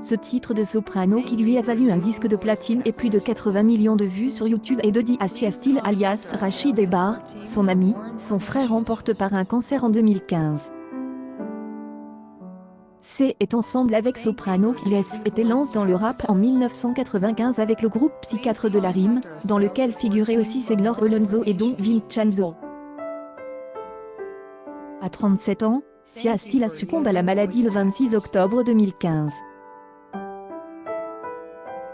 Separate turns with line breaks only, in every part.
Ce titre de soprano qui lui a valu un disque de platine et plus de 80 millions de vues sur YouTube est dédié à Sia Steele alias Rachid Ebar, son ami, son frère emporte par un cancer en 2015. C est ensemble avec Soprano qui été lance dans le rap en 1995 avec le groupe Psychiatre de la Rime, dans lequel figuraient aussi Segnor Alonso et Don Vincenzo. À 37 ans, Sia Steele a succombé à la maladie le 26 octobre 2015.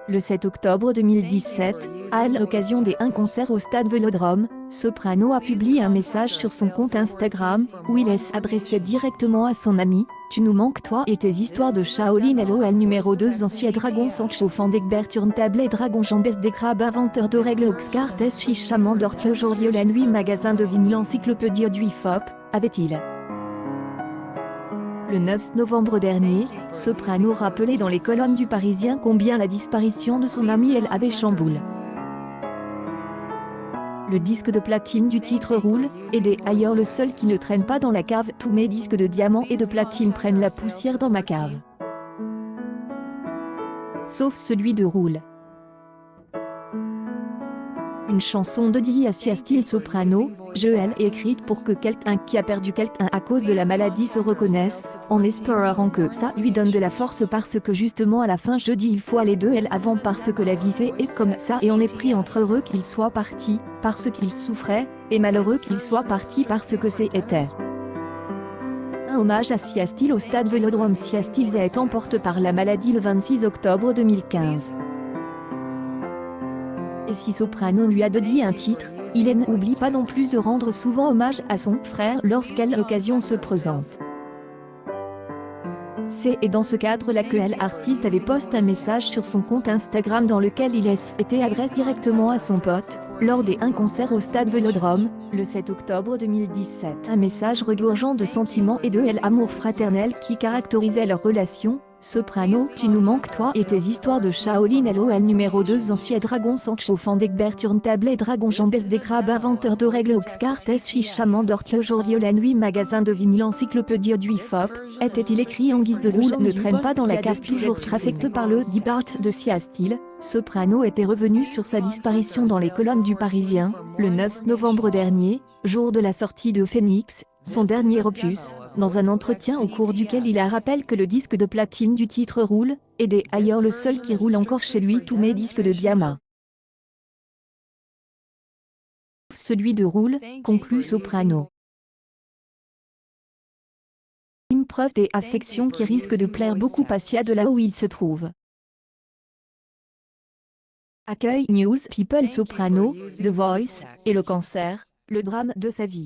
Le 7 octobre 2017, à l'occasion d'un concert au stade Vélodrome, Soprano a publié un message sur son compte Instagram, où il s'adressait directement à son ami. Tu nous manques toi et tes histoires de Shaolin LOL numéro 2 ancien dragon sans chauffant d'Egbert Turnable et dragon jambes des crabes inventeur de règles Oxcart chichaman d'Ort le jour la nuit magasin de vinyle encyclopédie du hip-hop, avait-il. Le 9 novembre dernier, Soprano rappelait dans les colonnes du Parisien combien la disparition de son ami elle avait chamboulé. Le disque de platine du titre roule, et des ailleurs le seul qui ne traîne pas dans la cave. Tous mes disques de diamant et de platine prennent la poussière dans ma cave. Sauf celui de roule. Une chanson dédiée à Sia Steele Soprano, elle est écrite pour que quelqu'un qui a perdu quelqu'un à cause de la maladie se reconnaisse, en espérant que ça lui donne de la force parce que justement à la fin je dis il faut aller de elle avant parce que la vie c'est comme ça et on est pris entre heureux qu'il soit parti, parce qu'il souffrait, et malheureux qu'il soit parti parce que c'était. Un hommage à Sia Steele au stade Vélodrome. Sia Steele est emporte par la maladie le 26 octobre 2015. Et si Soprano lui a dédié un titre, il n'oublie pas non plus de rendre souvent hommage à son frère lorsqu'elle l'occasion se présente. C'est dans ce cadre-là que l'artiste avait posté un message sur son compte Instagram dans lequel il était adresse directement à son pote, lors d'un concert au stade Vélodrome, le 7 octobre 2017. Un message regorgeant de sentiments et de l'amour fraternel qui caractérisait leur relation. Soprano, tu nous manques toi et tes histoires de Shaolin LOL numéro 2 ancien dragon sans chauffant d'Egbert Turnable et dragon jambes des crabes inventeur de règles Oxcart chichaman d'Ort le jour la nuit magasin de vinyle encyclopédie du hip-hop, était-il écrit en guise de roule ne traîne pas dans la cave toujours affecté par le départ de Sia Steele. Soprano était revenu sur sa disparition dans les colonnes du Parisien, le 9 novembre dernier, jour de la sortie de Phoenix, son dernier opus, dans un entretien au cours duquel il a rappelé que le disque de platine du titre roule, et des ailleurs le seul qui roule encore chez lui tous mes disques de diamant. Celui de roule, conclut Soprano. Une preuve des affections qui risque de plaire beaucoup à Sia de là où il se trouve. Accueil News People Soprano, The Voice, et le cancer, le drame de sa vie.